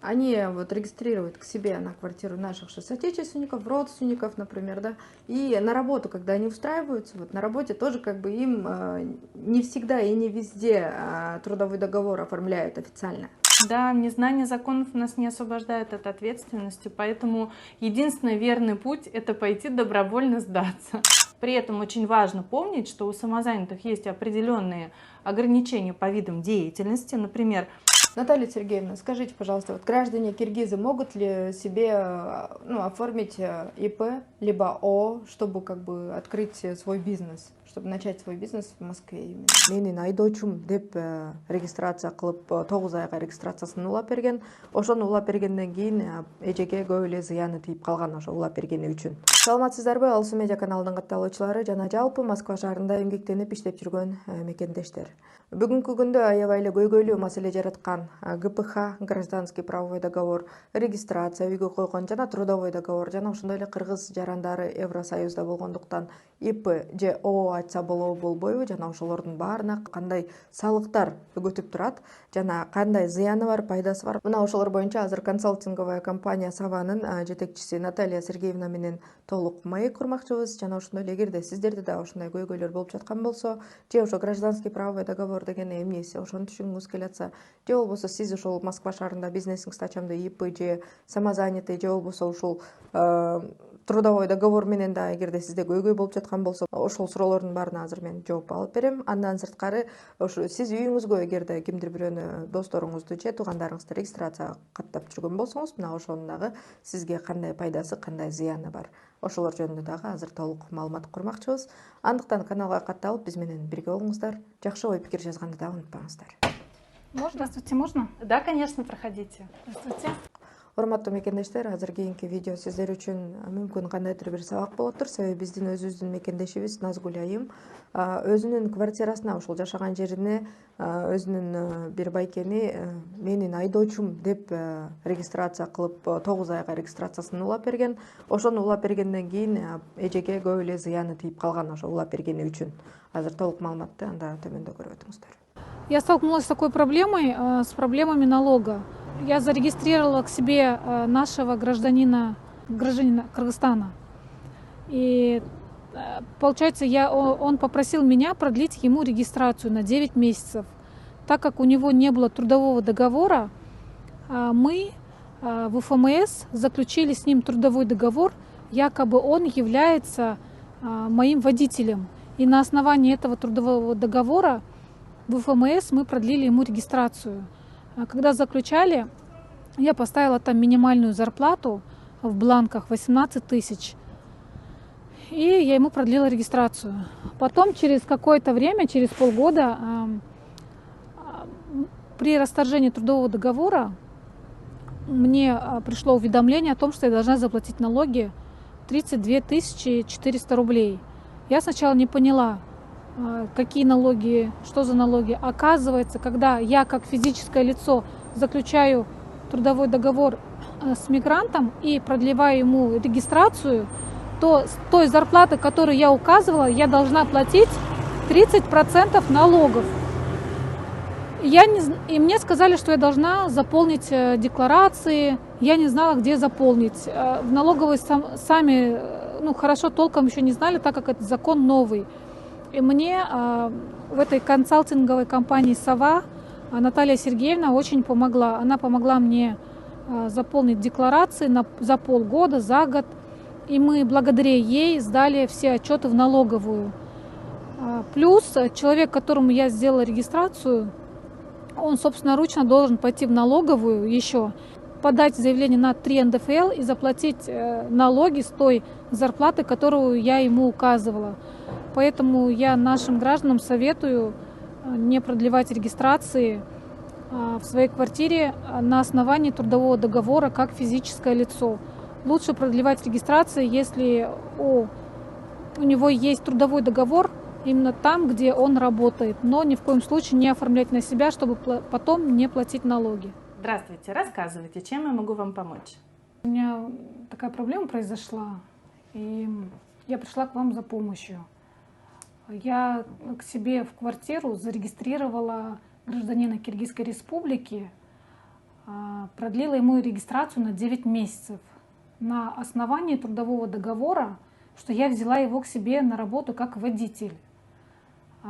они вот регистрируют к себе на квартиру наших же соотечественников, родственников, например, да, и на работу, когда они устраиваются, вот на работе тоже как бы им не всегда и не везде трудовой договор оформляют официально. Да, незнание законов нас не освобождает от ответственности, поэтому единственный верный путь – это пойти добровольно сдаться. При этом очень важно помнить, что у самозанятых есть определенные ограничения по видам деятельности. Например, Наталья Сергеевна, скажите, пожалуйста, вот граждане киргизы могут ли себе оформить ИП либо ООО, чтобы как бы открыть свой бизнес, чтобы начать свой бизнес в Москве именно? Менин айдоочум деп регистрация кылып 9 айга регистрациясын улап берген. Ошону улап бергенден кийин эжеге көп эле зыяны тийип калган ошо улап бергени үчүн. Саламатсыздарбы, Алсу медиа каналынын катталуучулары жана жалпы Москва шаарында эмгектенип иштеп жүргөн мекендештер. Бүгүнкү күндө аябай эле көйгөйлүү маселе жараткан ГПХ, гражданский правовой договор, регистрация үйгө койгон жана трудовой договор жана ошондой эле кыргыз жарандары Евросоюзда болгондуктан ИП же ООО айтса болобу болбойбу жана ошолордун баарына кандай салыктар өгөтүп турат жана кандай зыяны бар, пайдасы бар. Мына ошолор боюнча азыр консалтинговая компания Саванын жетекчиси Наталья Сергеевна менен толук маек курмакчыбыз жана ошондой эле эгерде сиздерде да ошондой көйгөйлөр болуп жаткан болсо же ошо гражданский правовой договор деген эмнеси ошону түшүнгүңүз келе атса же болбосо сиз ошол Москва шаарында бизнесиңизди ачам деп ИП же самозанятый же болбосо ушул трудовой договор менен да эгерде сизде көйгөй болуп жаткан болсо ошол суроолордун баарына азыр мен жооп алып берем. Андан сырткары ошо сиз үйүңүзгө эгерде кимдир бирөөнү досторуңузду же туугандарыңызды регистрацияга каттап жүргөн болсоңуз мына ошонун дагы сизге кандай пайдасы кандай зыяны бар ошолор жөнүндө дагы азыр толук маалымат курмакчыбыз. Андыктан каналга катталып биз менен бирге болуңуздар. Жакшы ой пикир жазганды да унутпаңыздар. Здравствуйте, можно? Да, конечно, проходите. Здравствуйте. Урматтуу мекендештер, азыр кийинки видео сиздер үчүн мүмкүн кандайдыр бир сабак болоттур. Себеби биздин өзүбүздүн мекендешибиз Назгүл айым өзүнүн квартирасына, ошол жашаган жерине өзүнүн бир байкени менин айдоочум деп регистрация кылып 9 айга регистрациясын улап берген. Ошону улап бергенден кийин эжеге көп эле зыяны тийип калган ошо улап бергени үчүн. Азыр толук маалыматты анда төмөндө көрүп өтүңүздөр. Я столкнулась с такой проблемой, с проблемами налога. Я зарегистрировала к себе нашего гражданина Кыргызстана. И получается, он попросил меня продлить ему регистрацию на 9 месяцев. Так как у него не было трудового договора, мы в ФМС заключили с ним трудовой договор, якобы он является моим водителем. И на основании этого трудового договора в ФМС мы продлили ему регистрацию. Когда заключали, я поставила там минимальную зарплату в бланках 18 тысяч. И я ему продлила регистрацию. Потом через какое-то время, через полгода, при расторжении трудового договора мне пришло уведомление о том, что я должна заплатить налоги 32 400 рублей. Я сначала не поняла, какие налоги, что за налоги. Оказывается, когда я как физическое лицо заключаю трудовой договор с мигрантом и продлеваю ему регистрацию, то с той зарплаты, которую я указывала, я должна платить 30% налогов. И мне сказали, что я должна заполнить декларации. Я не знала, где заполнить. В налоговой сами хорошо толком еще не знали, так как это закон новый. И мне в этой консалтинговой компании «Сова» Наталья Сергеевна очень помогла. Она помогла мне заполнить декларации за полгода, за год. И мы благодаря ей сдали все отчеты в налоговую. Плюс человек, которому я сделала регистрацию, он собственноручно должен пойти в налоговую еще, подать заявление на 3 НДФЛ и заплатить налоги с той зарплаты, которую я ему указывала. Поэтому я нашим гражданам советую не продлевать регистрации в своей квартире на основании трудового договора как физическое лицо. Лучше продлевать регистрации, если у него есть трудовой договор именно там, где он работает, но ни в коем случае не оформлять на себя, чтобы потом не платить налоги. Здравствуйте, рассказывайте, чем я могу вам помочь? У меня такая проблема произошла, и я пришла к вам за помощью. Я к себе в квартиру зарегистрировала гражданина Киргизской республики продлила ему регистрацию на 9 месяцев на основании трудового договора, что я взяла его к себе на работу как водитель.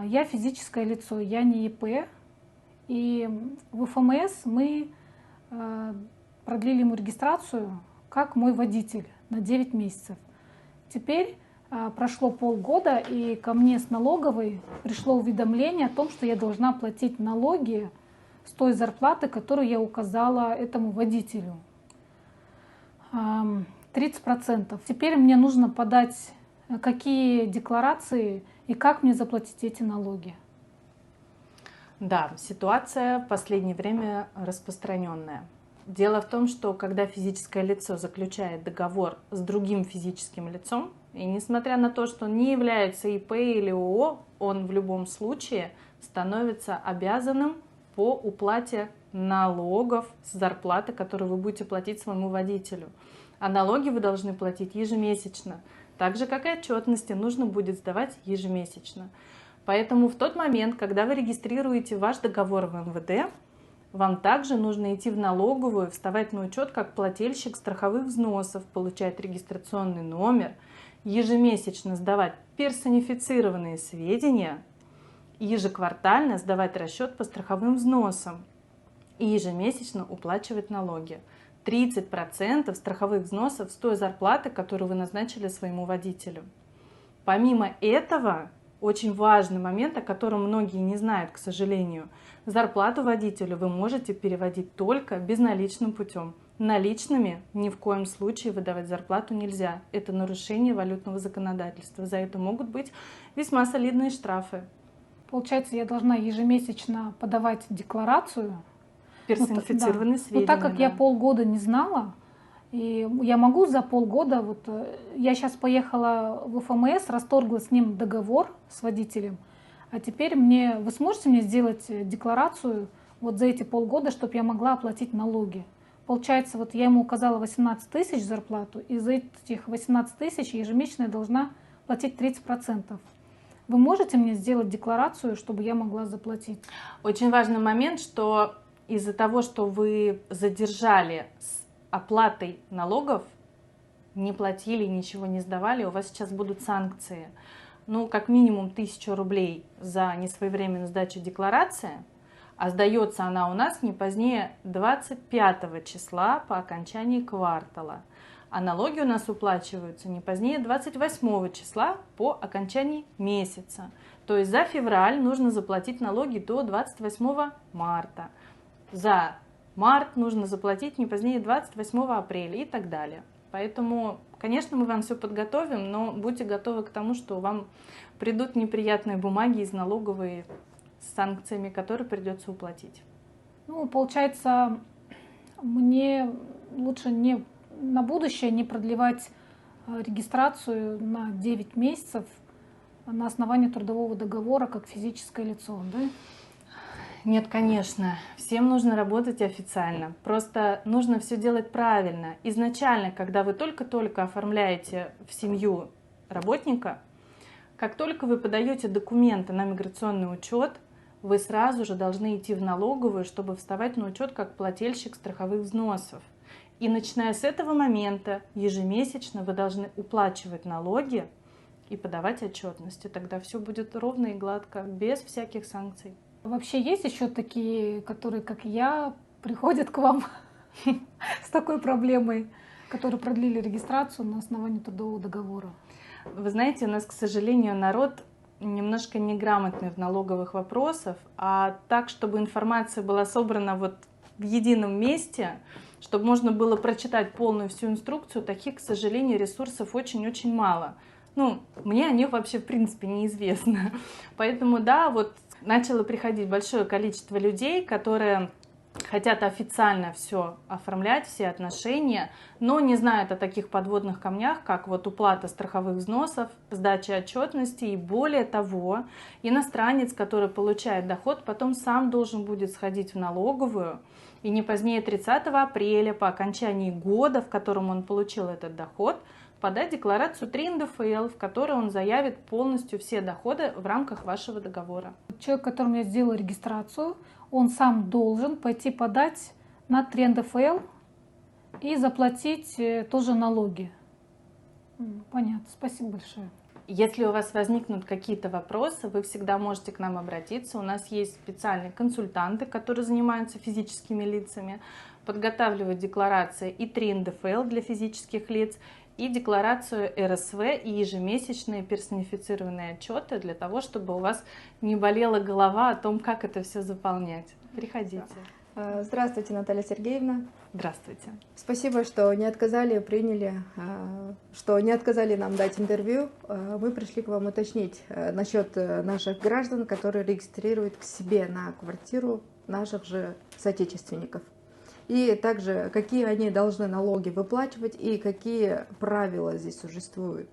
Я физическое лицо, я не ИП. И в ФМС мы продлили ему регистрацию как мой водитель на 9 месяцев. Теперь прошло полгода, и ко мне с налоговой пришло уведомление о том, что я должна платить налоги с той зарплаты, которую я указала этому водителю. 30%. Теперь мне нужно подать какие декларации и как мне заплатить эти налоги. Да, ситуация в последнее время распространенная. Дело в том, что когда физическое лицо заключает договор с другим физическим лицом, и несмотря на то, что он не является ИП или ООО, он в любом случае становится обязанным по уплате налогов с зарплаты, которую вы будете платить своему водителю. А налоги вы должны платить ежемесячно. Так же, как и отчетности, нужно будет сдавать ежемесячно. Поэтому в тот момент, когда вы регистрируете ваш договор в МВД, вам также нужно идти в налоговую, вставать на учет как плательщик страховых взносов, получать регистрационный номер, ежемесячно сдавать персонифицированные сведения, ежеквартально сдавать расчет по страховым взносам и ежемесячно уплачивать налоги. 30% страховых взносов с той зарплаты, которую вы назначили своему водителю. Помимо этого, очень важный момент, о котором многие не знают, к сожалению, зарплату водителю вы можете переводить только безналичным путем. Наличными ни в коем случае выдавать зарплату нельзя. Это нарушение валютного законодательства. За это могут быть весьма солидные штрафы. Получается, я должна ежемесячно подавать декларацию. Персонифицированные сведения. Но так как я полгода не знала, и я могу за полгода, я сейчас поехала в ФМС, расторгла с ним договор с водителем, а теперь вы сможете мне сделать декларацию за эти полгода, чтобы я могла оплатить налоги? Получается, я ему указала 18 тысяч зарплату, и за этих 18 тысяч ежемесячно я должна платить 30%. Вы можете мне сделать декларацию, чтобы я могла заплатить? Очень важный момент, что из-за того, что вы задержали с оплатой налогов, не платили, ничего не сдавали, у вас сейчас будут санкции. Как минимум 1000 рублей за несвоевременную сдачу декларации, а сдается она у нас не позднее 25 числа по окончании квартала. А налоги у нас уплачиваются не позднее 28 числа по окончании месяца. То есть за февраль нужно заплатить налоги до 28 марта. За март нужно заплатить не позднее 28 апреля и так далее. Поэтому, конечно, мы вам все подготовим, но будьте готовы к тому, что вам придут неприятные бумаги из налоговой с санкциями, которые придется уплатить. Получается, мне лучше на будущее не продлевать регистрацию на 9 месяцев на основании трудового договора как физическое лицо, да? Нет, конечно, всем нужно работать официально, просто нужно все делать правильно. Изначально, когда вы только-только оформляете в семью работника, как только вы подаете документы на миграционный учет, вы сразу же должны идти в налоговую, чтобы вставать на учет как плательщик страховых взносов. И начиная с этого момента ежемесячно вы должны уплачивать налоги и подавать отчетности. Тогда все будет ровно и гладко, без всяких санкций. Вообще есть еще такие, которые, как я, приходят к вам с такой проблемой, которые продлили регистрацию на основании трудового договора? Вы знаете, у нас, к сожалению, народ немножко неграмотный в налоговых вопросах, а так, чтобы информация была собрана в едином месте, чтобы можно было прочитать полную всю инструкцию, таких, к сожалению, ресурсов очень-очень мало. Мне о них вообще в принципе неизвестно. Поэтому да, начало приходить большое количество людей, которые хотят официально все оформлять, все отношения, но не знают о таких подводных камнях, как уплата страховых взносов, сдача отчетности, и более того, иностранец, который получает доход, потом сам должен будет сходить в налоговую и не позднее 30 апреля по окончании года, в котором он получил этот доход, подать декларацию 3 НДФЛ, в которой он заявит полностью все доходы в рамках вашего договора. Человек, которому я сделала регистрацию, он сам должен пойти подать на 3 НДФЛ и заплатить тоже налоги. Понятно, спасибо большое. Если у вас возникнут какие-то вопросы, вы всегда можете к нам обратиться. У нас есть специальные консультанты, которые занимаются физическими лицами, подготавливают декларации и 3 НДФЛ для физических лиц, и декларацию РСВ, и ежемесячные персонифицированные отчеты для того, чтобы у вас не болела голова о том, как это все заполнять. Приходите. Здравствуйте, Наталья Сергеевна. Здравствуйте. Спасибо, что не отказали, что не отказали нам дать интервью. Мы пришли к вам уточнить насчет наших граждан, которые регистрируют к себе на квартиру наших же соотечественников. И также, какие они должны налоги выплачивать и какие правила здесь существуют.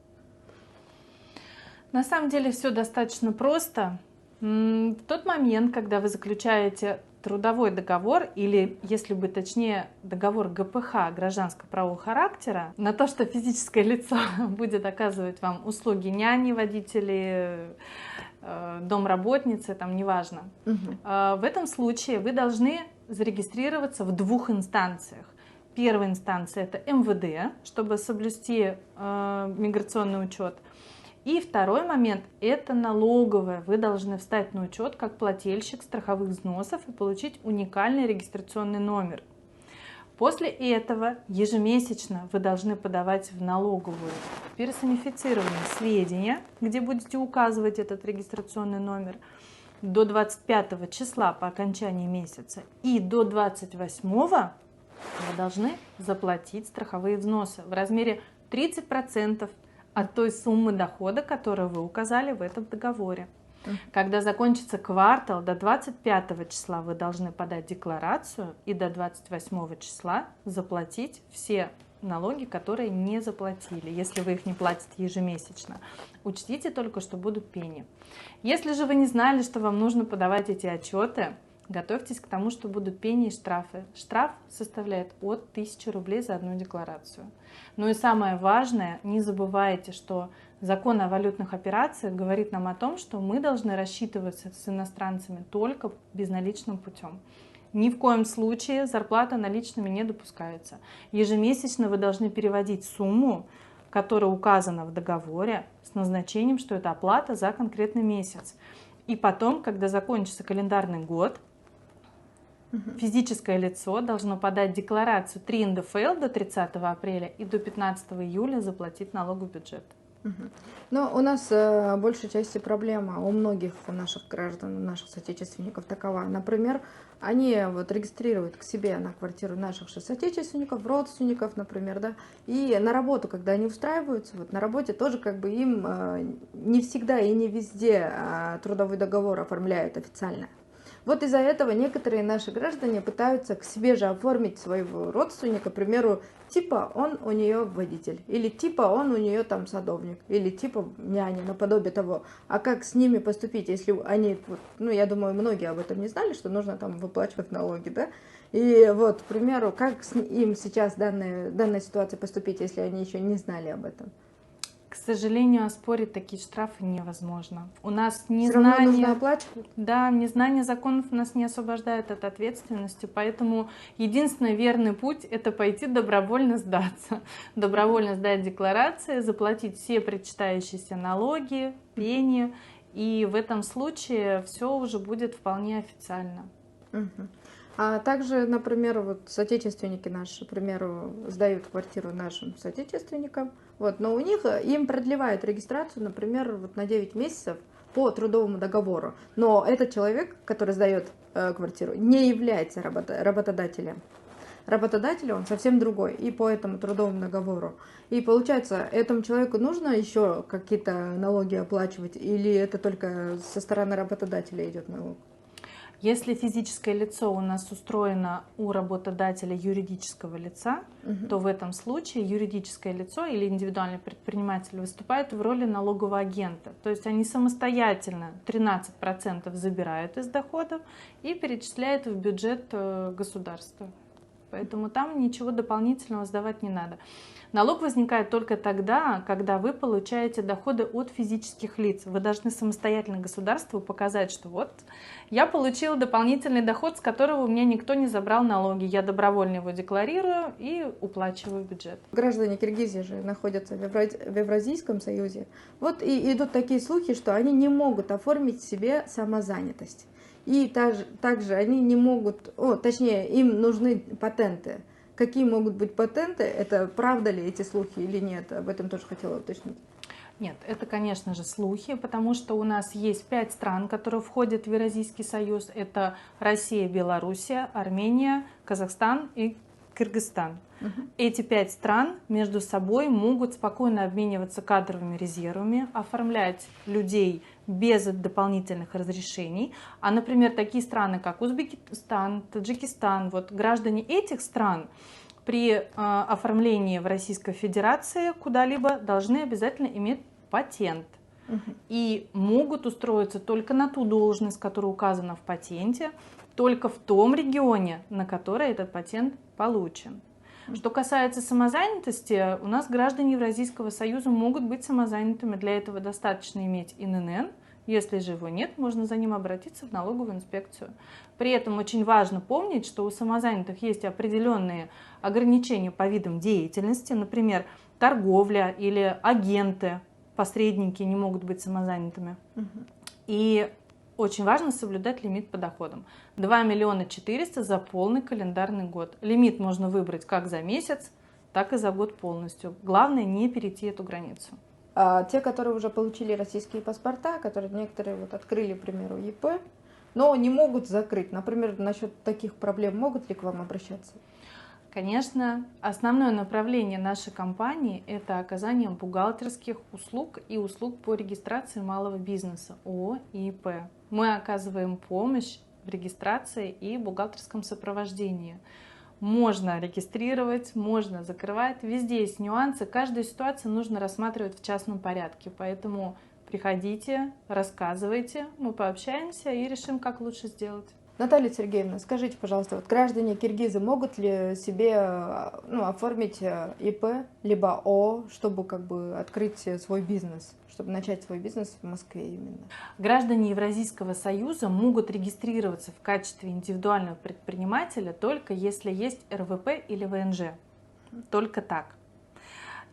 На самом деле все достаточно просто. В тот момент, когда вы заключаете трудовой договор, или, если быть точнее, договор ГПХ, гражданско-правового характера, на то, что физическое лицо будет оказывать вам услуги няни, водители, домработницы, там неважно. В этом случае вы должны зарегистрироваться в 2 инстанциях. Первая инстанция — это МВД, чтобы соблюсти миграционный учет. И второй момент — это налоговая. Вы должны встать на учет как плательщик страховых взносов и получить уникальный регистрационный номер. После этого ежемесячно вы должны подавать в налоговую персонифицированные сведения, где будете указывать этот регистрационный номер, до 25 числа по окончании месяца, и до 28 вы должны заплатить страховые взносы в размере 30% от той суммы дохода, которую вы указали в этом договоре. Когда закончится квартал, до 25 числа вы должны подать декларацию и до 28 числа заплатить все налоги, которые не заплатили, если вы их не платите ежемесячно. Учтите только, что будут пени. Если же вы не знали, что вам нужно подавать эти отчеты, готовьтесь к тому, что будут пени и штрафы. Штраф составляет от 1000 рублей за одну декларацию. Ну и самое важное, не забывайте, что закон о валютных операциях говорит нам о том, что мы должны рассчитываться с иностранцами только безналичным путем. Ни в коем случае зарплата наличными не допускается. Ежемесячно вы должны переводить сумму, которая указана в договоре, с назначением, что это оплата за конкретный месяц. И потом, когда закончится календарный год, физическое лицо должно подать декларацию 3 НДФЛ до 30 апреля и до 15 июля заплатить налог в бюджет. Но у нас большей части проблема у многих наших граждан, у наших соотечественников такова. Например, они вот регистрируют к себе на квартиру наших же соотечественников, родственников, например, да, и на работу, когда они устраиваются, вот на работе тоже как бы им не всегда и не везде трудовой договор оформляют официально. Вот из-за этого некоторые наши граждане пытаются к себе же оформить своего родственника, к примеру, типа он у нее водитель, или типа он у нее там садовник, или типа няня, наподобие того. А как с ними поступить, если они, вот, ну я думаю, многие об этом не знали, что нужно там выплачивать налоги, да? И вот, к примеру, как им сейчас данная ситуация поступить, если они еще не знали об этом? К сожалению, оспорить такие штрафы невозможно. У нас Все равно нужно оплачивать? Да, незнание законов нас не освобождает от ответственности, поэтому единственный верный путь — это пойти добровольно сдаться. Добровольно сдать декларации, заплатить все причитающиеся налоги, пени, и в этом случае все уже будет вполне официально. А также, например, вот соотечественники наши, к примеру, сдают квартиру нашим соотечественникам, вот, но у них им продлевают регистрацию, например, вот на 9 месяцев по трудовому договору. Но этот человек, который сдает квартиру, не является работодателем. Работодатель он совсем другой и по этому трудовому договору. И получается, этому человеку нужно еще какие-то налоги оплачивать или это только со стороны работодателя идет налог? Если физическое лицо у нас устроено у работодателя юридического лица, то в этом случае юридическое лицо или индивидуальный предприниматель выступает в роли налогового агента. То есть они самостоятельно 13% забирают из доходов и перечисляют в бюджет государства. Поэтому там ничего дополнительного сдавать не надо. Налог возникает только тогда, когда вы получаете доходы от физических лиц. Вы должны самостоятельно государству показать, что вот я получил дополнительный доход, с которого у меня никто не забрал налоги. Я добровольно его декларирую и уплачиваю в бюджет. Граждане Киргизии же находятся в Евразийском союзе. Вот и идут такие слухи, что они не могут оформить себе самозанятость. И также они не могут, точнее, им нужны патенты. Какие могут быть патенты? Это правда ли эти слухи или нет? Об этом тоже хотела уточнить. Нет, это, конечно же, слухи, потому что у нас есть 5 стран, которые входят в Евразийский союз. Это Россия, Белоруссия, Армения, Казахстан и Кыргызстан. Эти 5 стран между собой могут спокойно обмениваться кадровыми резервами, оформлять людей без дополнительных разрешений. А, например, такие страны, как Узбекистан, Таджикистан, вот граждане этих стран при оформлении в Российской Федерации куда-либо должны обязательно иметь патент. И могут устроиться только на ту должность, которая указана в патенте, только в том регионе, на который этот патент получен. Что касается самозанятости, у нас граждане Евразийского союза могут быть самозанятыми. Для этого достаточно иметь ИНН. Если же его нет, можно за ним обратиться в налоговую инспекцию. При этом очень важно помнить, что у самозанятых есть определенные ограничения по видам деятельности. Например, торговля или агенты, посредники не могут быть самозанятыми. И очень важно соблюдать лимит по доходам. 2 400 000 за полный календарный год. Лимит можно выбрать как за месяц, так и за год полностью. Главное не перейти эту границу. А те, которые уже получили российские паспорта, которые некоторые вот открыли, к примеру, ИП, но не могут закрыть. Например, насчет таких проблем могут ли к вам обращаться? Конечно, основное направление нашей компании – это оказание бухгалтерских услуг и услуг по регистрации малого бизнеса ООО и ИП. Мы оказываем помощь в регистрации и бухгалтерском сопровождении. Можно регистрировать, можно закрывать, везде есть нюансы, каждую ситуацию нужно рассматривать в частном порядке, поэтому приходите, рассказывайте, мы пообщаемся и решим, как лучше сделать. Наталья Сергеевна, скажите, пожалуйста, вот граждане киргизы могут ли себе оформить ИП либо ООО, чтобы как бы открыть свой бизнес, чтобы начать свой бизнес в Москве именно? Граждане Евразийского союза могут регистрироваться в качестве индивидуального предпринимателя только если есть РВП или ВНЖ. Только так.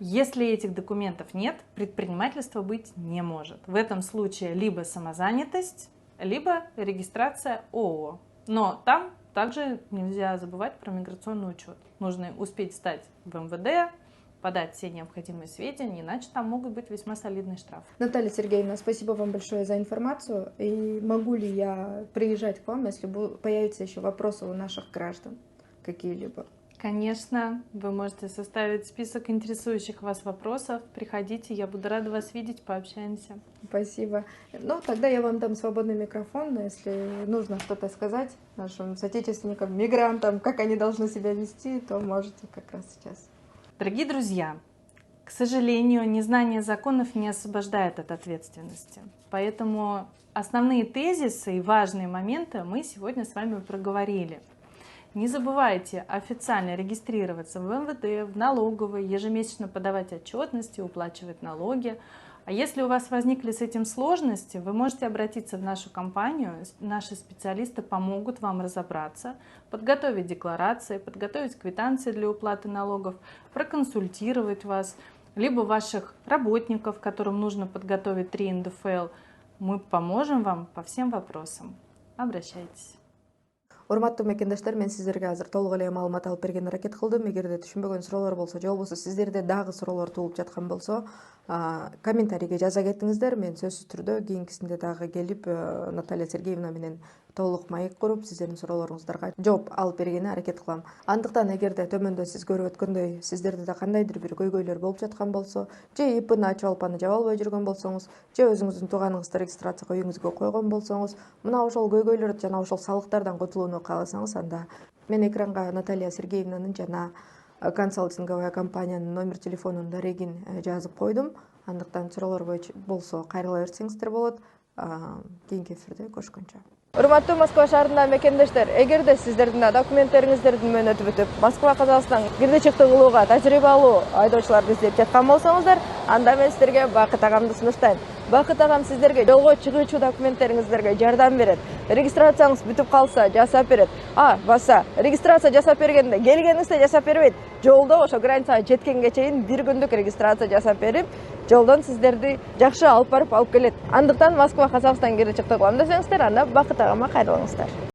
Если этих документов нет, предпринимательство быть не может. В этом случае либо самозанятость, либо регистрация ООО. Но там также нельзя забывать про миграционный учет. Нужно успеть встать в МВД, подать все необходимые сведения, иначе там могут быть весьма солидные штрафы. Наталья Сергеевна, спасибо вам большое за информацию. И могу ли я приезжать к вам, если появятся еще вопросы у наших граждан какие-либо? Конечно, вы можете составить список интересующих вас вопросов. Приходите, я буду рада вас видеть, пообщаемся. Спасибо. Ну, тогда я вам дам свободный микрофон, если нужно что-то сказать нашим соотечественникам, мигрантам, как они должны себя вести, то можете как раз сейчас. Дорогие друзья, к сожалению, незнание законов не освобождает от ответственности. Поэтому основные тезисы и важные моменты мы сегодня с вами проговорили. Не забывайте официально регистрироваться в МВД, в налоговой, ежемесячно подавать отчетности, уплачивать налоги. А если у вас возникли с этим сложности, вы можете обратиться в нашу компанию. Наши специалисты помогут вам разобраться, подготовить декларации, подготовить квитанции для уплаты налогов, проконсультировать вас, либо ваших работников, которым нужно подготовить 3 НДФЛ. Мы поможем вам по всем вопросам. Обращайтесь. Урматтуу мекендештер, мен сиздерге азыр толук эле маалымат алып берген аракет кылдым. Эгерде түшүнбөгөн суроолор болсо же болбосо сиздерде дагы суроолор туулуп жаткан болсо, комментарийге жаза кетиңиздер. Мен сөзсүз түрдө кийинкисинде дагы келип Наталья Сергеевна менен толук маек куруп сиздердин суроолоруңуздарга жооп алып бергенге аракет кылам. Андыктан эгерде төмөндө сиз көрүп өткөндөй сиздерде да кандайдыр бир көйгөйлөр болуп жаткан болсо, же ИПни ачып алып аны жаба албай жүргөн болсоңуз, же өзүңүздүн тууганыңызды регистрацияга үйүңүзгө койгон болсоңуз, мына ошол көйгөйлөрдү жана ошол салыктардан кутулууну кааласаңыз, анда мен экранга Наталья Сергеевнанын жана консалтинговая компаниянын номер телефонунун дарегин жазып койдум. Андыктан суроолор болсо кайрыла берсеңиздер болот. Кийинки эфирде көрүшкөнчө. Урматтуу Москва шаарындагы мекендештер, эгерде сиздердин документтериңиздердин мөөнөтү бүтүп, Москва Казакстан кирди чыкты кылууга тажрыйба алуу айдоочуларды издеп жаткан болсоңуздар, анда мен сиздерге Бакыт агамды сунуштайм. Бакыт агам сиздерге жолго чыгуучу документтериңиздерге жардам берет. Регистрацияңыз бүтүп калса, жасап берет. Баса, регистрация жасап бергенде келгениңизде жасап бербейт. Жолдо ошо границага жеткенге чейин 1 күндүк регистрация жасап берип, жолдон сиздерди жакшы алып барып алып келет. Андыктан Москва Казакстан кирди чыкты кылам десеңиздер, анда Бакыт агама кайрылыңыздар.